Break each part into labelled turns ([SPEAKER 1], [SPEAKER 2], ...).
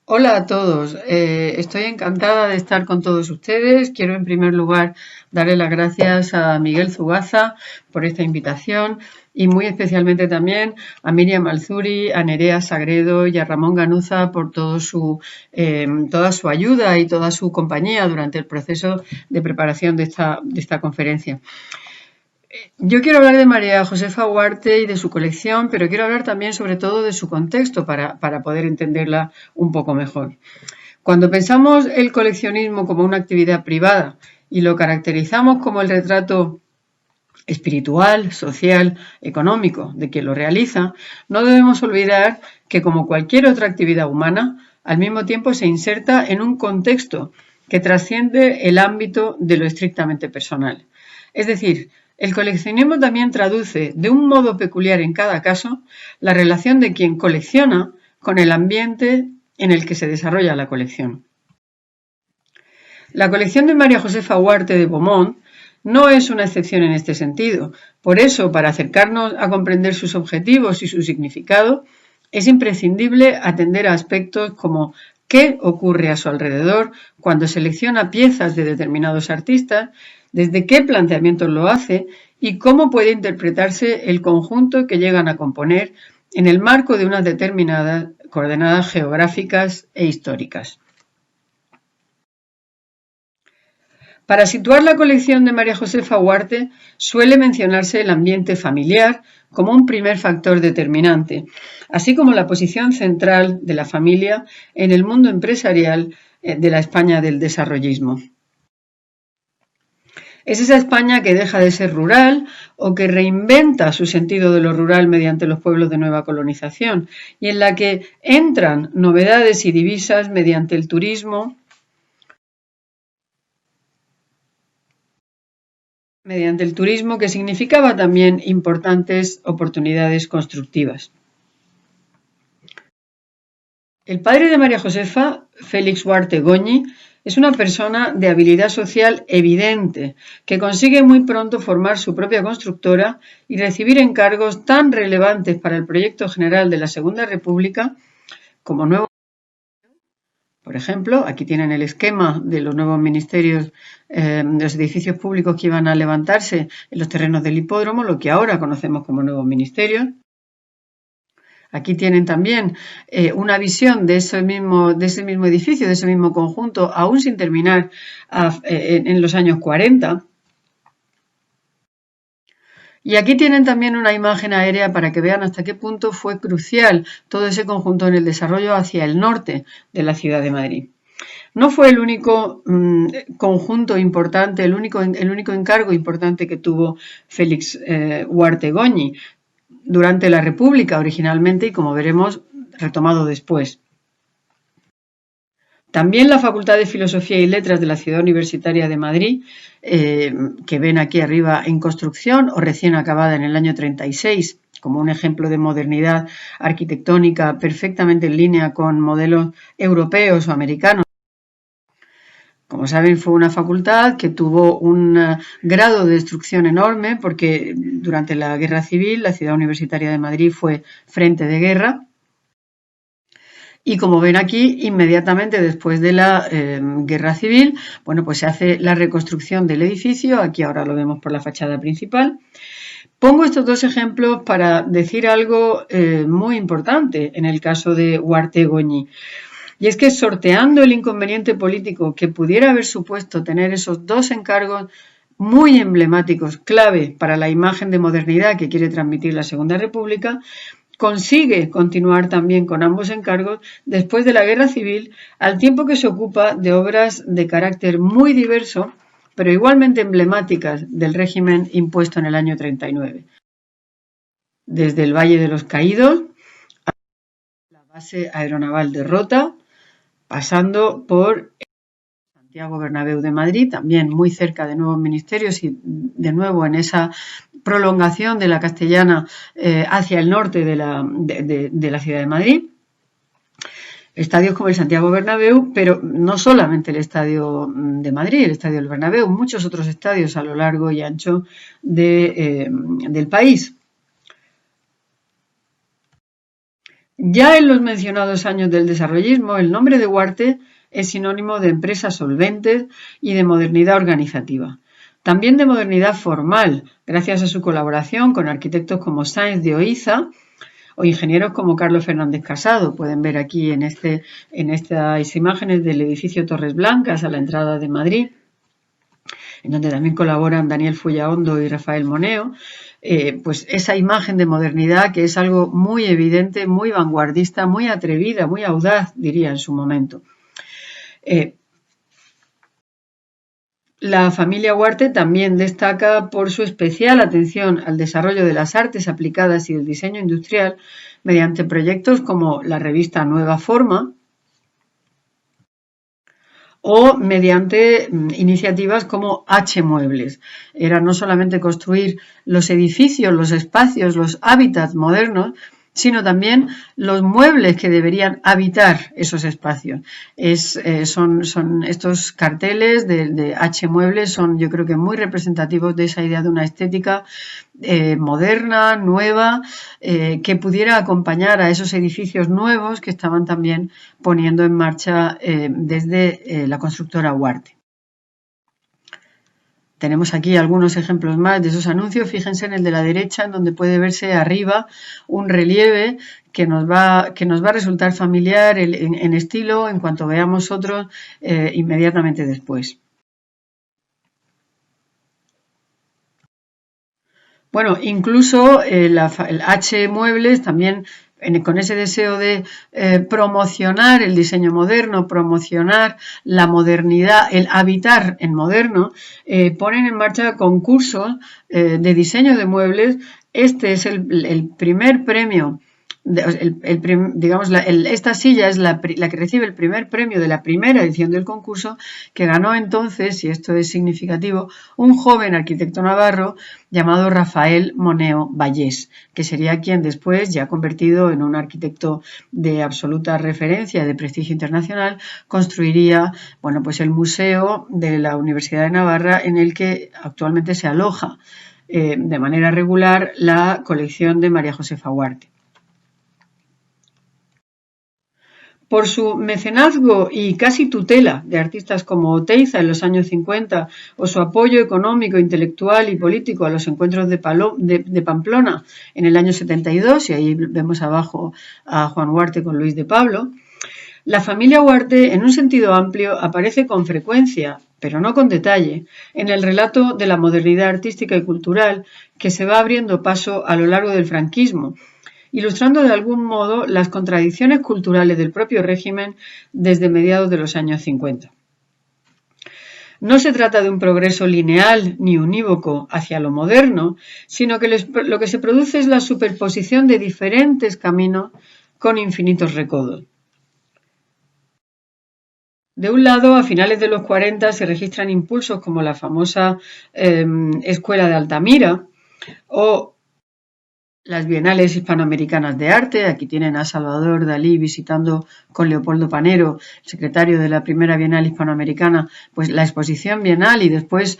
[SPEAKER 1] Hola a todos, estoy encantada de estar con todos ustedes. Quiero en primer lugar darle las gracias a Miguel Zugaza por esta invitación y muy especialmente también a Miriam Alzuri, a Nerea Sagredo y a Ramón Ganuza por toda su ayuda y toda su compañía durante el proceso de preparación de esta conferencia. Yo quiero hablar de María Josefa Huarte y de su colección, pero quiero hablar también sobre todo de su contexto para poder entenderla un poco mejor. Cuando pensamos el coleccionismo como una actividad privada y lo caracterizamos como el retrato espiritual, social, económico de quien lo realiza, no debemos olvidar que, como cualquier otra actividad humana, al mismo tiempo se inserta en un contexto que trasciende el ámbito de lo estrictamente personal. Es decir, el coleccionismo también traduce de un modo peculiar en cada caso la relación de quien colecciona con el ambiente en el que se desarrolla la colección. La colección de María Josefa Huarte de Beaumont no es una excepción en este sentido. Por eso, para acercarnos a comprender sus objetivos y su significado, es imprescindible atender a aspectos como qué ocurre a su alrededor cuando selecciona piezas de determinados artistas, desde qué planteamientos lo hace y cómo puede interpretarse el conjunto que llegan a componer en el marco de unas determinadas coordenadas geográficas e históricas. Para situar la colección de María Josefa Huarte suele mencionarse el ambiente familiar como un primer factor determinante, así como la posición central de la familia en el mundo empresarial de la España del desarrollismo. Es esa España que deja de ser rural o que reinventa su sentido de lo rural mediante los pueblos de nueva colonización y en la que entran novedades y divisas mediante el turismo, que significaba también importantes oportunidades constructivas. El padre de María Josefa, Félix Huarte Goñi, es una persona de habilidad social evidente, que consigue muy pronto formar su propia constructora y recibir encargos tan relevantes para el proyecto general de la Segunda República como nuevo. Por ejemplo, aquí tienen el esquema de los nuevos ministerios, de los edificios públicos que iban a levantarse en los terrenos del hipódromo, lo que ahora conocemos como nuevos ministerios. Aquí tienen también una visión de ese mismo edificio, de ese mismo conjunto, aún sin terminar en los años 40. Y aquí tienen también una imagen aérea para que vean hasta qué punto fue crucial todo ese conjunto en el desarrollo hacia el norte de la ciudad de Madrid. No fue el único conjunto importante, el único encargo importante que tuvo Félix Huarte Goñi durante la República originalmente y, como veremos, retomado después. También la Facultad de Filosofía y Letras de la Ciudad Universitaria de Madrid, que ven aquí arriba en construcción o recién acabada en el año 36, como un ejemplo de modernidad arquitectónica perfectamente en línea con modelos europeos o americanos. Como saben, fue una facultad que tuvo un grado de destrucción enorme porque durante la Guerra Civil la Ciudad Universitaria de Madrid fue frente de guerra. Y como ven aquí, inmediatamente después de la Guerra Civil, bueno, pues se hace la reconstrucción del edificio. Aquí ahora lo vemos por la fachada principal. Pongo estos dos ejemplos para decir algo muy importante en el caso de Huarte Goñi. Y es que sorteando el inconveniente político que pudiera haber supuesto tener esos dos encargos muy emblemáticos, clave para la imagen de modernidad que quiere transmitir la Segunda República, consigue continuar también con ambos encargos después de la Guerra Civil, al tiempo que se ocupa de obras de carácter muy diverso, pero igualmente emblemáticas del régimen impuesto en el año 39. Desde el Valle de los Caídos a la base aeronaval de Rota, pasando por Santiago Bernabéu de Madrid, también muy cerca de nuevos ministerios y de nuevo en esa prolongación de la Castellana hacia el norte de la ciudad de Madrid. Estadios como el Santiago Bernabéu, pero no solamente el Estadio de Madrid, el Estadio del Bernabéu, muchos otros estadios a lo largo y ancho del país. Ya en los mencionados años del desarrollismo, el nombre de Huarte es sinónimo de empresas solventes y de modernidad organizativa. También de modernidad formal, gracias a su colaboración con arquitectos como Sáenz de Oiza o ingenieros como Carlos Fernández Casado. Pueden ver aquí en estas imágenes del edificio Torres Blancas a la entrada de Madrid, en donde también colaboran Daniel Fullaondo y Rafael Moneo. Pues esa imagen de modernidad que es algo muy evidente, muy vanguardista, muy atrevida, muy audaz, diría en su momento. La familia Huarte también destaca por su especial atención al desarrollo de las artes aplicadas y del diseño industrial mediante proyectos como la revista Nueva Forma o mediante iniciativas como H Muebles. Era no solamente construir los edificios, los espacios, los hábitats modernos, sino también los muebles que deberían habitar esos espacios. Son estos carteles de H Muebles son, yo creo que muy representativos de esa idea de una estética moderna, nueva, que pudiera acompañar a esos edificios nuevos que estaban también poniendo en marcha desde la constructora Huarte. Tenemos aquí algunos ejemplos más de esos anuncios. Fíjense en el de la derecha, en donde puede verse arriba un relieve que nos va a resultar familiar en estilo en cuanto veamos otros inmediatamente después. Bueno, incluso el H Muebles también con ese deseo de promocionar el diseño moderno, promocionar la modernidad, el habitar en moderno, ponen en marcha concursos de diseño de muebles. Este es el primer premio. Esta silla es la que recibe el primer premio de la primera edición del concurso, que ganó entonces, y esto es significativo, un joven arquitecto navarro llamado Rafael Moneo Vallés, que sería quien después, ya convertido en un arquitecto de absoluta referencia, de prestigio internacional, construiría, bueno, pues el museo de la Universidad de Navarra, en el que actualmente se aloja de manera regular la colección de María Josefa Huarte. Por su mecenazgo y casi tutela de artistas como Oteiza en los años 50 o su apoyo económico, intelectual y político a los encuentros de Pamplona en el año 72, y ahí vemos abajo a Juan Huarte con Luis de Pablo, la familia Huarte, en un sentido amplio, aparece con frecuencia, pero no con detalle, en el relato de la modernidad artística y cultural que se va abriendo paso a lo largo del franquismo, ilustrando de algún modo las contradicciones culturales del propio régimen desde mediados de los años 50. No se trata de un progreso lineal ni unívoco hacia lo moderno, sino que lo que se produce es la superposición de diferentes caminos con infinitos recodos. De un lado, a finales de los 40 se registran impulsos como la famosa Escuela de Altamira o las Bienales Hispanoamericanas de Arte. Aquí tienen a Salvador Dalí visitando con Leopoldo Panero, secretario de la primera Bienal Hispanoamericana, pues la exposición bienal, y después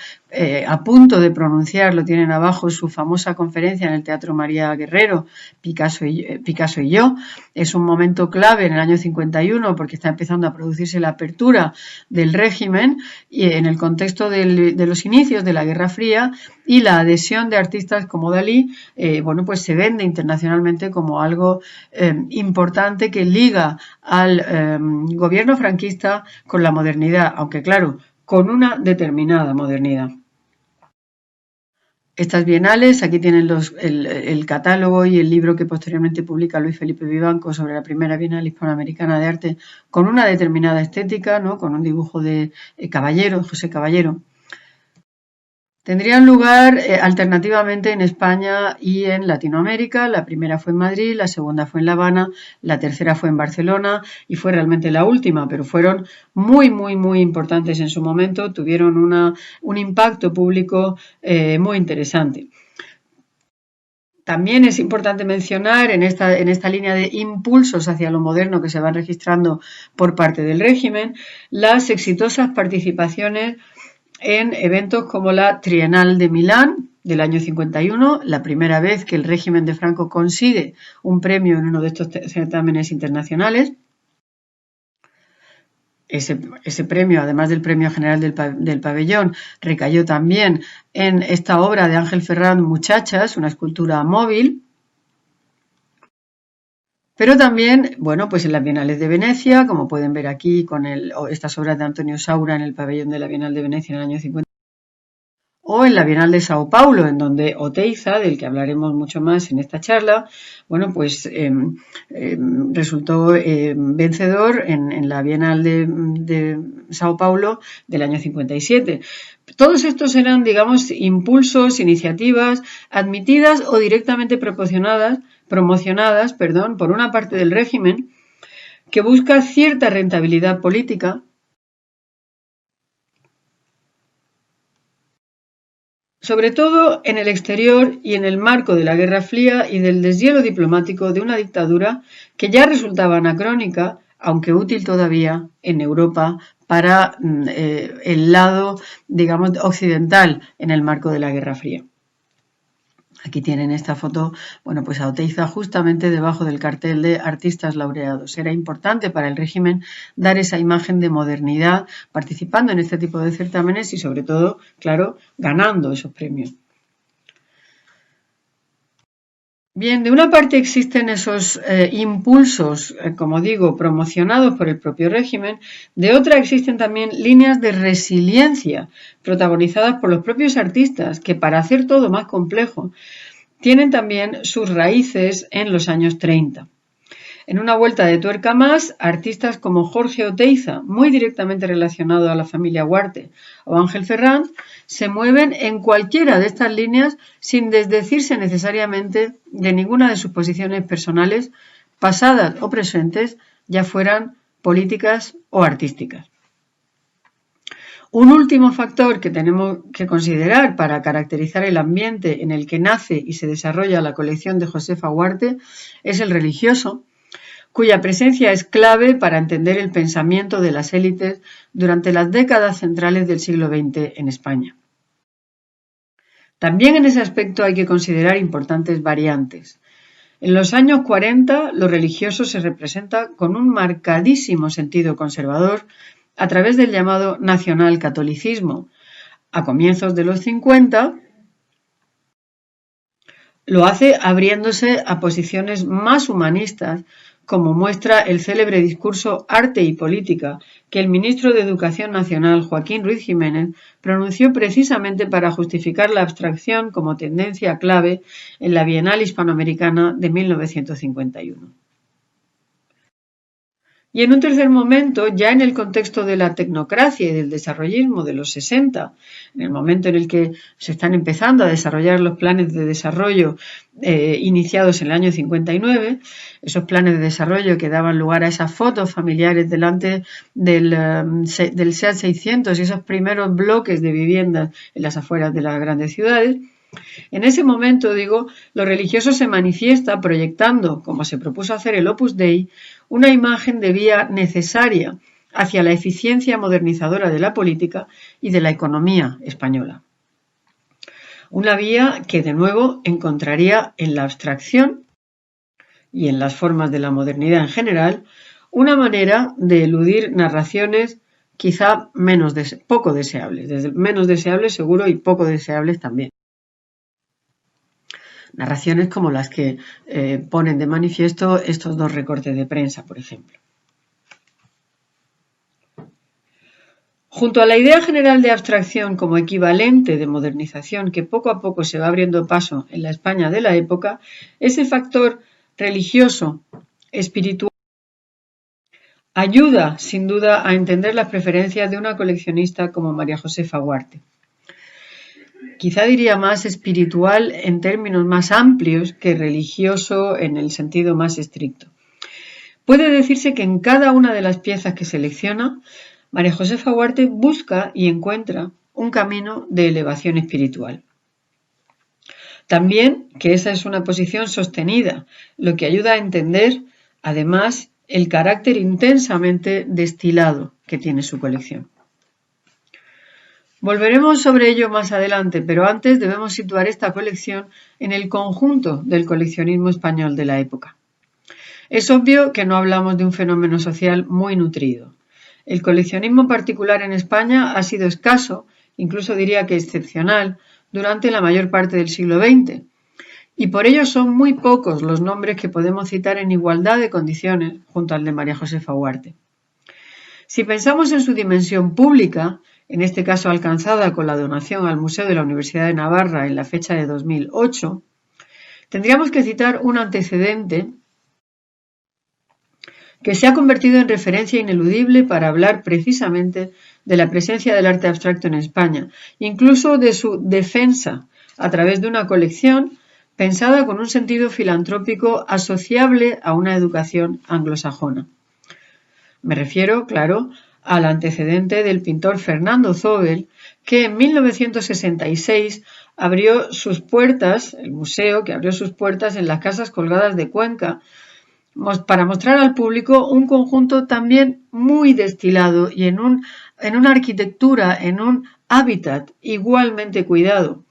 [SPEAKER 1] a punto de pronunciar, lo tienen abajo, su famosa conferencia en el Teatro María Guerrero, Picasso y yo. Es un momento clave en el año 51 porque está empezando a producirse la apertura del régimen y en el contexto de los inicios de la Guerra Fría, y la adhesión de artistas como Dalí, bueno, pues se vende internacionalmente como algo importante que liga al gobierno franquista con la modernidad, aunque claro, con una determinada modernidad. Estas bienales, aquí tienen el catálogo y el libro que posteriormente publica Luis Felipe Vivanco sobre la primera Bienal Hispanoamericana de Arte, con una determinada estética, ¿no? Con un dibujo de Caballero, José Caballero. Tendrían lugar alternativamente en España y en Latinoamérica. La primera fue en Madrid, la segunda fue en La Habana, la tercera fue en Barcelona y fue realmente la última, pero fueron muy, muy, muy importantes en su momento. Tuvieron un impacto público muy interesante. También es importante mencionar en esta línea de impulsos hacia lo moderno que se van registrando por parte del régimen, las exitosas participaciones en eventos como la Trienal de Milán del año 51, la primera vez que el régimen de Franco consigue un premio en uno de estos certámenes internacionales. Ese premio, además del Premio General del Pabellón, recayó también en esta obra de Ángel Ferrán, Muchachas, una escultura móvil. Pero también, bueno, pues en las Bienales de Venecia, como pueden ver aquí con estas obras de Antonio Saura en el pabellón de la Bienal de Venecia en el año 50, o en la Bienal de Sao Paulo, en donde Oteiza, del que hablaremos mucho más en esta charla, bueno, pues resultó vencedor en la Bienal de Sao Paulo del año 57. Todos estos eran, digamos, impulsos, iniciativas admitidas o directamente promocionadas, por una parte del régimen que busca cierta rentabilidad política, sobre todo en el exterior y en el marco de la Guerra Fría y del deshielo diplomático de una dictadura que ya resultaba anacrónica, aunque útil todavía en Europa para el lado, digamos, occidental en el marco de la Guerra Fría. Aquí tienen esta foto, bueno, pues a Oteiza justamente debajo del cartel de artistas laureados. Era importante para el régimen dar esa imagen de modernidad participando en este tipo de certámenes y sobre todo, claro, ganando esos premios. Bien, de una parte existen esos impulsos, como digo, promocionados por el propio régimen, de otra existen también líneas de resiliencia protagonizadas por los propios artistas, que para hacer todo más complejo, tienen también sus raíces en los años 30. En una vuelta de tuerca más, artistas como Jorge Oteiza, muy directamente relacionado a la familia Huarte, o Ángel Ferrán, se mueven en cualquiera de estas líneas sin desdecirse necesariamente de ninguna de sus posiciones personales, pasadas o presentes, ya fueran políticas o artísticas. Un último factor que tenemos que considerar para caracterizar el ambiente en el que nace y se desarrolla la colección de Josefa Huarte es el religioso, cuya presencia es clave para entender el pensamiento de las élites durante las décadas centrales del siglo XX en España. También en ese aspecto hay que considerar importantes variantes. En los años 40, lo religioso se representa con un marcadísimo sentido conservador a través del llamado nacionalcatolicismo. A comienzos de los 50, lo hace abriéndose a posiciones más humanistas, como muestra el célebre discurso Arte y Política, que el ministro de Educación Nacional, Joaquín Ruiz Jiménez, pronunció precisamente para justificar la abstracción como tendencia clave en la Bienal Hispanoamericana de 1951. Y en un tercer momento, ya en el contexto de la tecnocracia y del desarrollismo de los 60, en el momento en el que se están empezando a desarrollar los planes de desarrollo iniciados en el año 59, esos planes de desarrollo que daban lugar a esas fotos familiares delante del SEAT 600 y esos primeros bloques de viviendas en las afueras de las grandes ciudades. En ese momento, lo religioso se manifiesta proyectando, como se propuso hacer el Opus Dei, una imagen de vía necesaria hacia la eficiencia modernizadora de la política y de la economía española. Una vía que, de nuevo, encontraría en la abstracción y en las formas de la modernidad en general una manera de eludir narraciones quizá poco deseables, menos deseables seguro y poco deseables también. Narraciones como las que ponen de manifiesto estos dos recortes de prensa, por ejemplo. Junto a la idea general de abstracción como equivalente de modernización que poco a poco se va abriendo paso en la España de la época, ese factor religioso, espiritual, ayuda sin duda a entender las preferencias de una coleccionista como María Josefa Huarte. Quizá diría más espiritual en términos más amplios que religioso en el sentido más estricto. Puede decirse que en cada una de las piezas que selecciona, María Josefa Huarte busca y encuentra un camino de elevación espiritual. También que esa es una posición sostenida, lo que ayuda a entender, además, el carácter intensamente destilado que tiene su colección. Volveremos sobre ello más adelante, pero antes debemos situar esta colección en el conjunto del coleccionismo español de la época. Es obvio que no hablamos de un fenómeno social muy nutrido. El coleccionismo particular en España ha sido escaso, incluso diría que excepcional, durante la mayor parte del siglo XX, y por ello son muy pocos los nombres que podemos citar en igualdad de condiciones junto al de María Josefa Huarte. Si pensamos en su dimensión pública, en este caso alcanzada con la donación al Museo de la Universidad de Navarra en la fecha de 2008, tendríamos que citar un antecedente que se ha convertido en referencia ineludible para hablar precisamente de la presencia del arte abstracto en España, incluso de su defensa a través de una colección pensada con un sentido filantrópico asociable a una educación anglosajona. Me refiero, claro, al antecedente del pintor Fernando Zobel, que en 1966 abrió sus puertas, el museo que abrió sus puertas en las Casas Colgadas de Cuenca, para mostrar al público un conjunto también muy destilado y en una arquitectura, en un hábitat igualmente cuidado,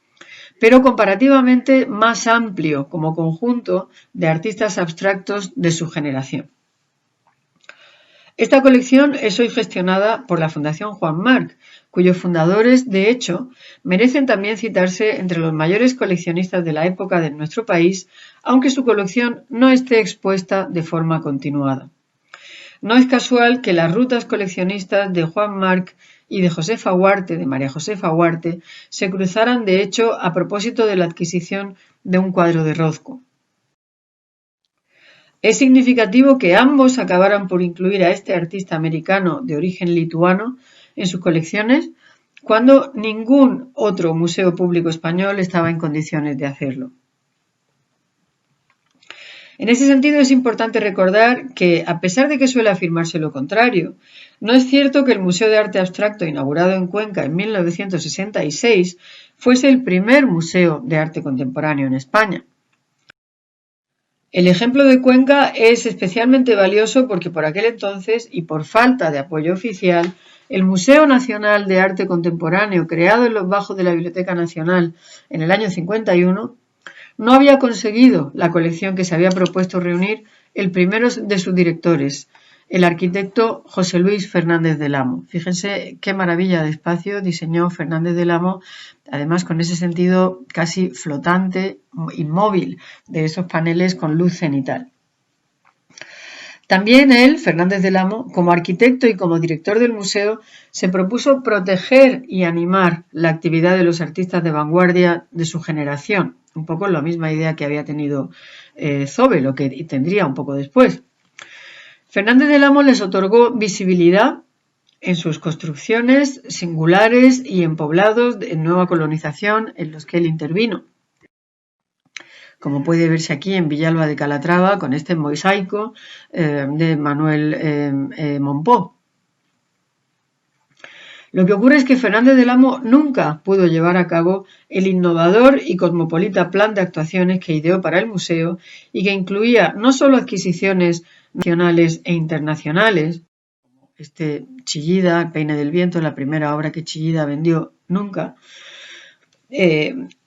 [SPEAKER 1] pero comparativamente más amplio como conjunto de artistas abstractos de su generación. Esta colección es hoy gestionada por la Fundación Juan March, cuyos fundadores, de hecho, merecen también citarse entre los mayores coleccionistas de la época de nuestro país, aunque su colección no esté expuesta de forma continuada. No es casual que las rutas coleccionistas de Juan March y de Josefa Huarte, de María Josefa Huarte, se cruzaran de hecho a propósito de la adquisición de un cuadro de Rothko. Es significativo que ambos acabaran por incluir a este artista americano de origen lituano en sus colecciones cuando ningún otro museo público español estaba en condiciones de hacerlo. En ese sentido es importante recordar que, a pesar de que suele afirmarse lo contrario, no es cierto que el Museo de Arte Abstracto inaugurado en Cuenca en 1966 fuese el primer museo de arte contemporáneo en España. El ejemplo de Cuenca es especialmente valioso porque por aquel entonces, y por falta de apoyo oficial, el Museo Nacional de Arte Contemporáneo, creado en los bajos de la Biblioteca Nacional en el año 51, no había conseguido la colección que se había propuesto reunir el primero de sus directores, el arquitecto José Luis Fernández del Amo. Fíjense qué maravilla de espacio diseñó Fernández del Amo, además con ese sentido casi flotante, inmóvil, de esos paneles con luz cenital. También él, Fernández del Amo, como arquitecto y como director del museo, se propuso proteger y animar la actividad de los artistas de vanguardia de su generación, un poco la misma idea que había tenido Zobel, o que tendría un poco después. Fernández del Amo les otorgó visibilidad en sus construcciones singulares y en poblados en nueva colonización en los que él intervino, como puede verse aquí en Villalba de Calatrava con este mosaico de Manuel Monpó. Lo que ocurre es que Fernández del Amo nunca pudo llevar a cabo el innovador y cosmopolita plan de actuaciones que ideó para el museo y que incluía no solo adquisiciones nacionales e internacionales, como Chillida, El peine del viento, la primera obra que Chillida vendió nunca,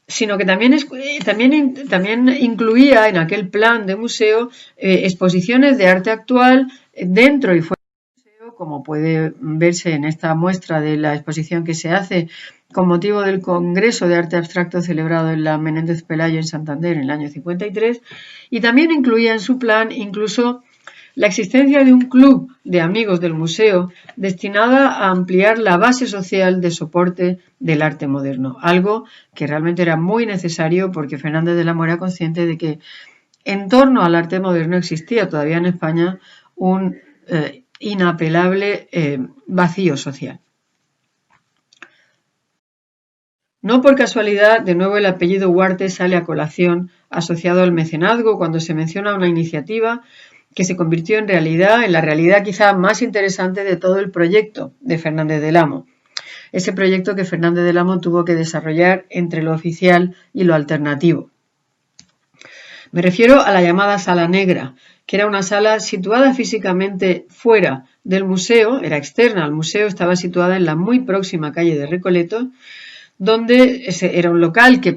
[SPEAKER 1] sino que también incluía en aquel plan de museo exposiciones de arte actual dentro y fuera del museo, como puede verse en esta muestra de la exposición que se hace con motivo del Congreso de Arte Abstracto celebrado en la Menéndez Pelayo en Santander en el año 53, y también incluía en su plan incluso la existencia de un club de amigos del museo destinada a ampliar la base social de soporte del arte moderno, algo que realmente era muy necesario porque Fernández del Amo era consciente de que en torno al arte moderno existía todavía en España un inapelable vacío social. No por casualidad, de nuevo el apellido Huarte sale a colación asociado al mecenazgo cuando se menciona una iniciativa que se convirtió en la realidad quizá más interesante de todo el proyecto de Fernández del Amo. Ese proyecto que Fernández del Amo tuvo que desarrollar entre lo oficial y lo alternativo. Me refiero a la llamada Sala Negra, que era una sala situada físicamente fuera del museo, era externa al museo, estaba situada en la muy próxima calle de Recoletos, donde era un local que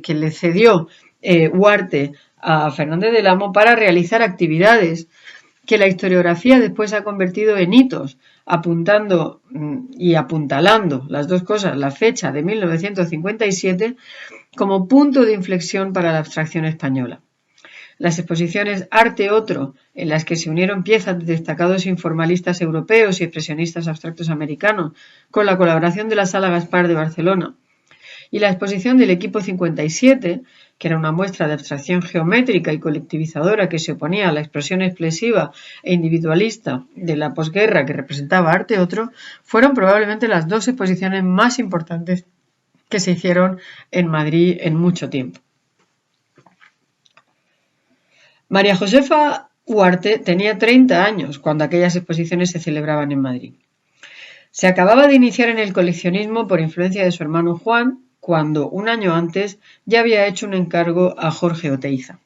[SPEAKER 1] que le cedió Huarte a Fernández del Amo para realizar actividades que la historiografía después ha convertido en hitos, apuntando y apuntalando las dos cosas, la fecha de 1957 como punto de inflexión para la abstracción española. Las exposiciones Arte Otro, en las que se unieron piezas de destacados informalistas europeos y expresionistas abstractos americanos, con la colaboración de la Sala Gaspar de Barcelona, y la exposición del Equipo 57, que era una muestra de abstracción geométrica y colectivizadora que se oponía a la expresión expresiva e individualista de la posguerra que representaba Arte Otro, fueron probablemente las dos exposiciones más importantes que se hicieron en Madrid en mucho tiempo. María Josefa Huarte tenía 30 años cuando aquellas exposiciones se celebraban en Madrid. Se acababa de iniciar en el coleccionismo por influencia de su hermano Juan, cuando un año antes ya había hecho un encargo a Jorge Oteiza.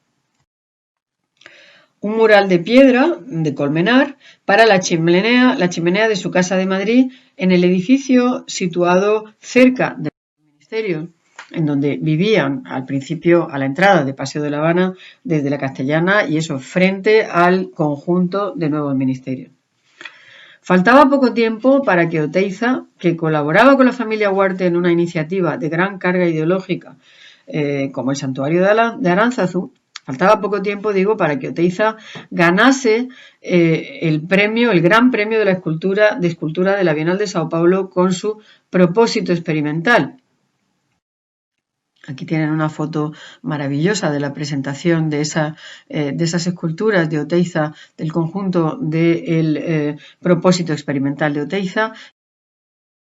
[SPEAKER 1] Un mural de piedra de Colmenar para la chimenea de su casa de Madrid en el edificio situado cerca del ministerio, en donde vivían al principio a la entrada de Paseo de la Habana desde la Castellana y eso frente al conjunto de nuevos ministerios. Faltaba poco tiempo para que Oteiza, que colaboraba con la familia Huarte en una iniciativa de gran carga ideológica como el Santuario de Aránzazu, faltaba poco tiempo, para que Oteiza ganase el gran premio de la escultura de la Bienal de Sao Paulo con su propósito experimental. Aquí tienen una foto maravillosa de la presentación de esas esculturas de Oteiza, del conjunto del propósito experimental de Oteiza.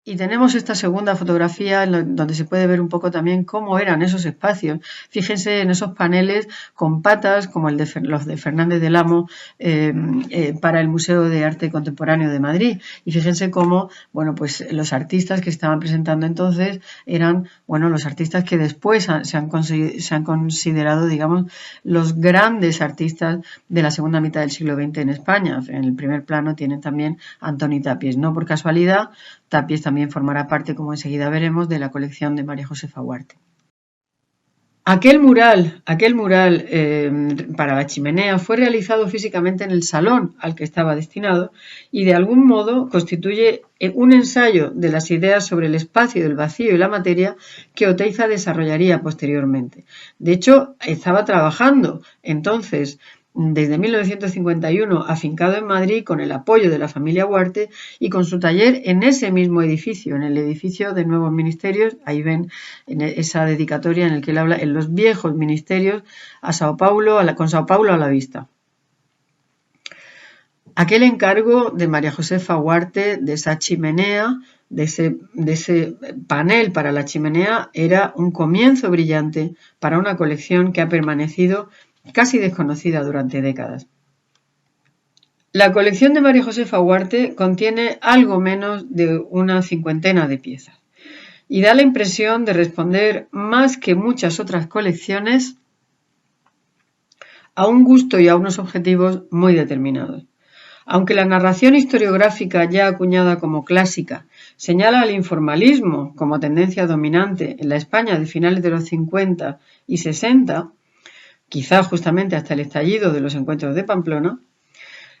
[SPEAKER 1] Y tenemos esta segunda fotografía donde se puede ver un poco también cómo eran esos espacios. Fíjense en esos paneles con patas como los de Fernández del Amo para el Museo de Arte Contemporáneo de Madrid. Y fíjense cómo, pues los artistas que estaban presentando entonces eran, los artistas que después se han considerado, los grandes artistas de la segunda mitad del siglo XX en España. En el primer plano tienen también a Antoni Tàpies. No por casualidad, Tàpies también formará parte, como enseguida veremos, de la colección de María Josefa Huarte. Aquel mural para la chimenea fue realizado físicamente en el salón al que estaba destinado y de algún modo constituye un ensayo de las ideas sobre el espacio, el vacío y la materia que Oteiza desarrollaría posteriormente. De hecho, estaba trabajando entonces desde 1951 afincado en Madrid con el apoyo de la familia Huarte y con su taller en ese mismo edificio, en el edificio de Nuevos Ministerios. Ahí ven en esa dedicatoria en el que él habla en los viejos ministerios con Sao Paulo a la vista. Aquel encargo de María Josefa Huarte, de esa chimenea, de ese panel para la chimenea, era un comienzo brillante para una colección que ha permanecido casi desconocida durante décadas. La colección de María Josefa Huarte contiene algo menos de una cincuentena de piezas y da la impresión de responder más que muchas otras colecciones a un gusto y a unos objetivos muy determinados. Aunque la narración historiográfica ya acuñada como clásica señala al informalismo como tendencia dominante en la España de finales de los 50 y 60, quizá justamente hasta el estallido de los encuentros de Pamplona,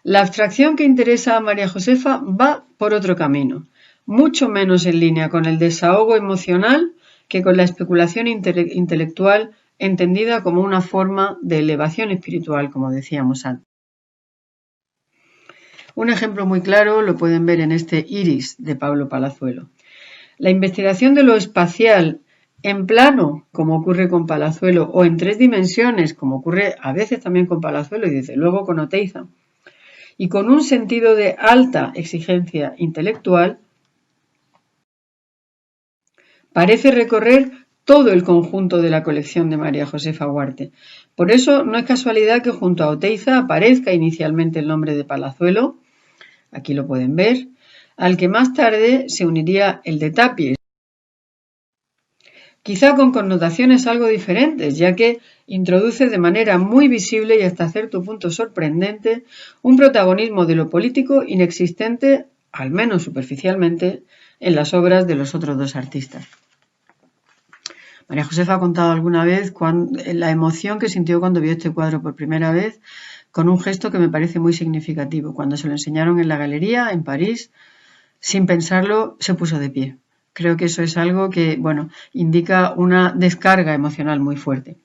[SPEAKER 1] la abstracción que interesa a María Josefa va por otro camino, mucho menos en línea con el desahogo emocional que con la especulación intelectual entendida como una forma de elevación espiritual, como decíamos antes. Un ejemplo muy claro lo pueden ver en este Iris de Pablo Palazuelo. La investigación de lo espacial en plano, como ocurre con Palazuelo, o en 3 dimensiones, como ocurre a veces también con Palazuelo y desde luego con Oteiza, y con un sentido de alta exigencia intelectual, parece recorrer todo el conjunto de la colección de María Josefa Huarte. Por eso no es casualidad que junto a Oteiza aparezca inicialmente el nombre de Palazuelo, aquí lo pueden ver, al que más tarde se uniría el de Tàpies. quizá con connotaciones algo diferentes, ya que introduce de manera muy visible y hasta cierto punto sorprendente un protagonismo de lo político inexistente, al menos superficialmente, en las obras de los otros dos artistas. María Josefa ha contado alguna vez la emoción que sintió cuando vio este cuadro por primera vez, con un gesto que me parece muy significativo. Cuando se lo enseñaron en la galería, en París, sin pensarlo, se puso de pie. Creo que eso es algo que, bueno, indica una descarga emocional muy fuerte.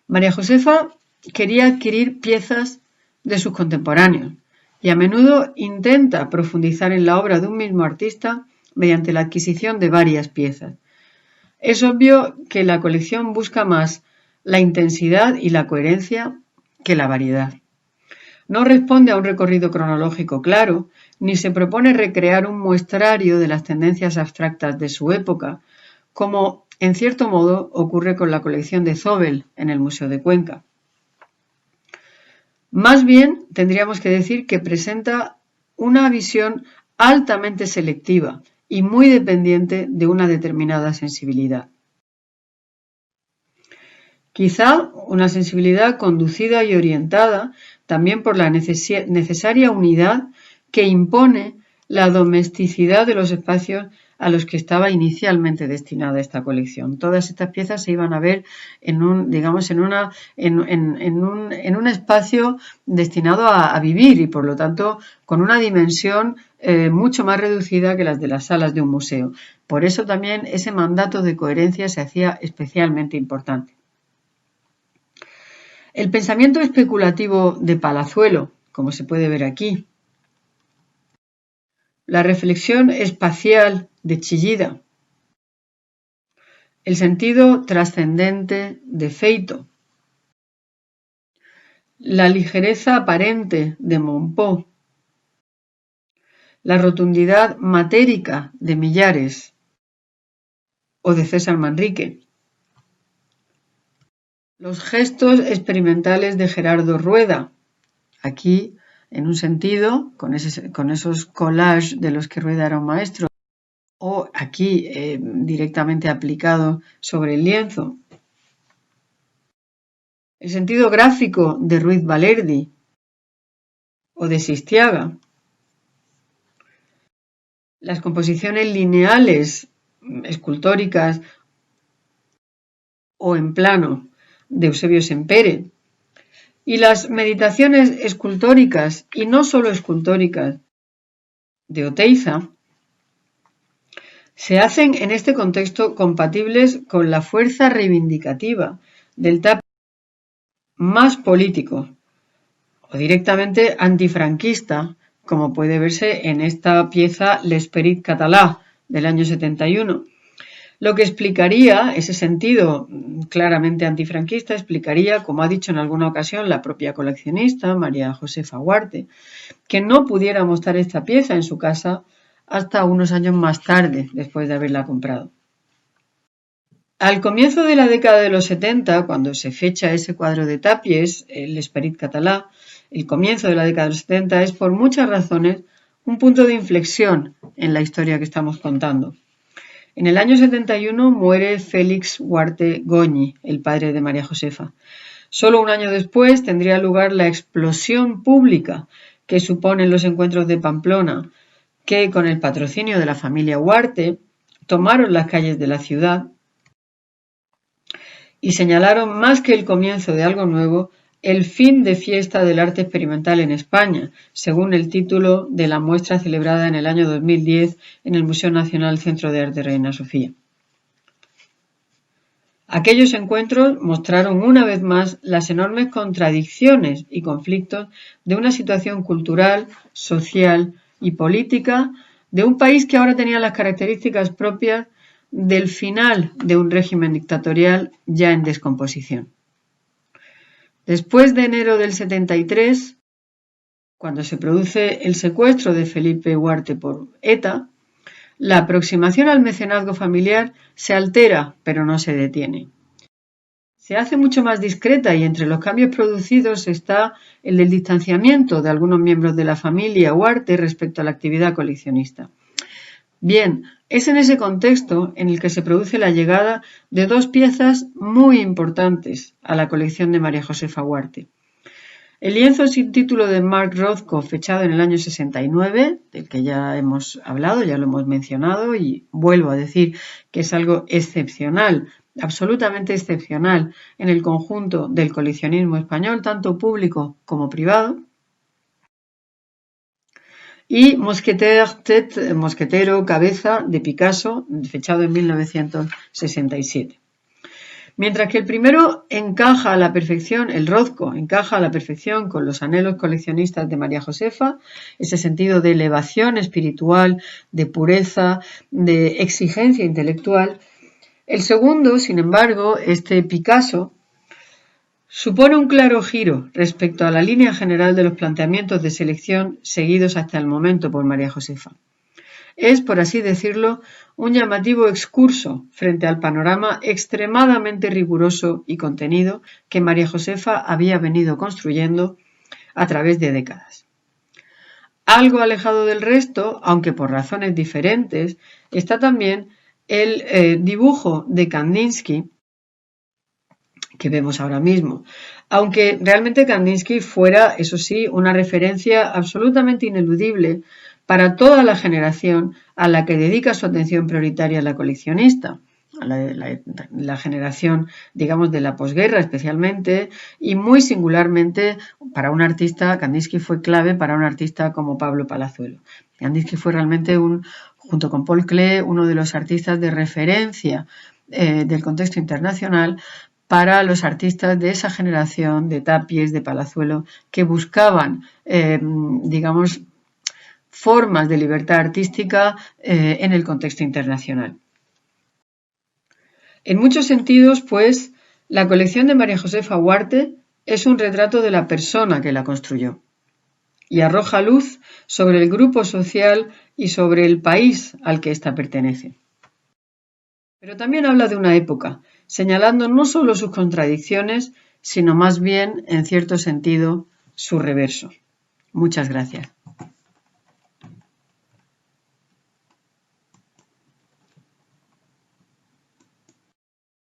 [SPEAKER 1] María Josefa quería adquirir piezas de sus contemporáneos y a menudo intenta profundizar en la obra de un mismo artista mediante la adquisición de varias piezas. Es obvio que la colección busca más la intensidad y la coherencia que la variedad. No responde a un recorrido cronológico claro, ni se propone recrear un muestrario de las tendencias abstractas de su época, como en cierto modo ocurre con la colección de Zobel en el Museo de Cuenca. Más bien, tendríamos que decir que presenta una visión altamente selectiva y muy dependiente de una determinada sensibilidad. Quizá una sensibilidad conducida y orientada también por la necesaria unidad que impone la domesticidad de los espacios a los que estaba inicialmente destinada esta colección. Todas estas piezas se iban a ver en un, digamos, en un espacio destinado a vivir y por lo tanto con una dimensión mucho más reducida que las de las salas de un museo. Por eso también ese mandato de coherencia se hacía especialmente importante. El pensamiento especulativo de Palazuelo, como se puede ver aquí, la reflexión espacial de Chillida, el sentido trascendente de Feito, la ligereza aparente de Monpó, la rotundidad matérica de Millares o de César Manrique, los gestos experimentales de Gerardo Rueda, aquí en un sentido, con esos collages de los que Rueda era un maestro, o aquí directamente aplicado sobre el lienzo. El sentido gráfico de Ruiz Valerdi o de Sistiaga. Las composiciones lineales, escultóricas o en plano de Eusebio Sempere. Y las meditaciones escultóricas, y no solo escultóricas, de Oteiza, se hacen en este contexto compatibles con la fuerza reivindicativa del tapiz más político o directamente antifranquista, como puede verse en esta pieza L'Esperit Català del año 71. Lo que explicaría ese sentido claramente antifranquista, explicaría, como ha dicho en alguna ocasión la propia coleccionista, María Josefa Huarte, que no pudiera mostrar esta pieza en su casa hasta unos años más tarde, después de haberla comprado. Al comienzo de la década de los 70, cuando se fecha ese cuadro de Tapies, el Esperit Català, el comienzo de la década de los 70 es por muchas razones un punto de inflexión en la historia que estamos contando. En el año 71 muere Félix Huarte Goñi, el padre de María Josefa. Solo un año después tendría lugar la explosión pública que suponen los encuentros de Pamplona, que con el patrocinio de la familia Huarte tomaron las calles de la ciudad y señalaron más que el comienzo de algo nuevo, el fin de fiesta del arte experimental en España, según el título de la muestra celebrada en el año 2010 en el Museo Nacional Centro de Arte Reina Sofía. Aquellos encuentros mostraron una vez más las enormes contradicciones y conflictos de una situación cultural, social y política de un país que ahora tenía las características propias del final de un régimen dictatorial ya en descomposición. Después de enero del 73, cuando se produce el secuestro de Felipe Huarte por ETA, la aproximación al mecenazgo familiar se altera, pero no se detiene. Se hace mucho más discreta y entre los cambios producidos está el del distanciamiento de algunos miembros de la familia Huarte respecto a la actividad coleccionista. Bien, Es en ese contexto en el que se produce la llegada de dos piezas muy importantes a la colección de María Josefa Huarte. El lienzo sin título de Mark Rothko, fechado en el año 69, del que ya hemos hablado, ya lo hemos mencionado y vuelvo a decir que es algo excepcional, absolutamente excepcional en el conjunto del coleccionismo español, tanto público como privado. Y Mosquetero Cabeza de Picasso, fechado en 1967. Mientras que el primero encaja a la perfección, el Rothko encaja a la perfección con los anhelos coleccionistas de María Josefa, ese sentido de elevación espiritual, de pureza, de exigencia intelectual. El segundo, sin embargo, este Picasso, supone un claro giro respecto a la línea general de los planteamientos de selección seguidos hasta el momento por María Josefa. Es, por así decirlo, un llamativo excurso frente al panorama extremadamente riguroso y contenido que María Josefa había venido construyendo a través de décadas. Algo alejado del resto, aunque por razones diferentes, está también el dibujo de Kandinsky, que vemos ahora mismo. Aunque realmente Kandinsky fuera, eso sí, una referencia absolutamente ineludible para toda la generación a la que dedica su atención prioritaria la coleccionista, a la generación, digamos, de la posguerra especialmente, y muy singularmente para un artista, Kandinsky fue clave para un artista como Pablo Palazuelo. Kandinsky fue realmente, junto con Paul Klee, uno de los artistas de referencia del contexto internacional para los artistas de esa generación de Tapies, de Palazuelo, que buscaban, digamos, formas de libertad artística en el contexto internacional. En muchos sentidos, pues, la colección de María Josefa Huarte es un retrato de la persona que la construyó y arroja luz sobre el grupo social y sobre el país al que ésta pertenece. Pero también habla de una época, señalando no solo sus contradicciones, sino más bien, en cierto sentido, su reverso. Muchas gracias.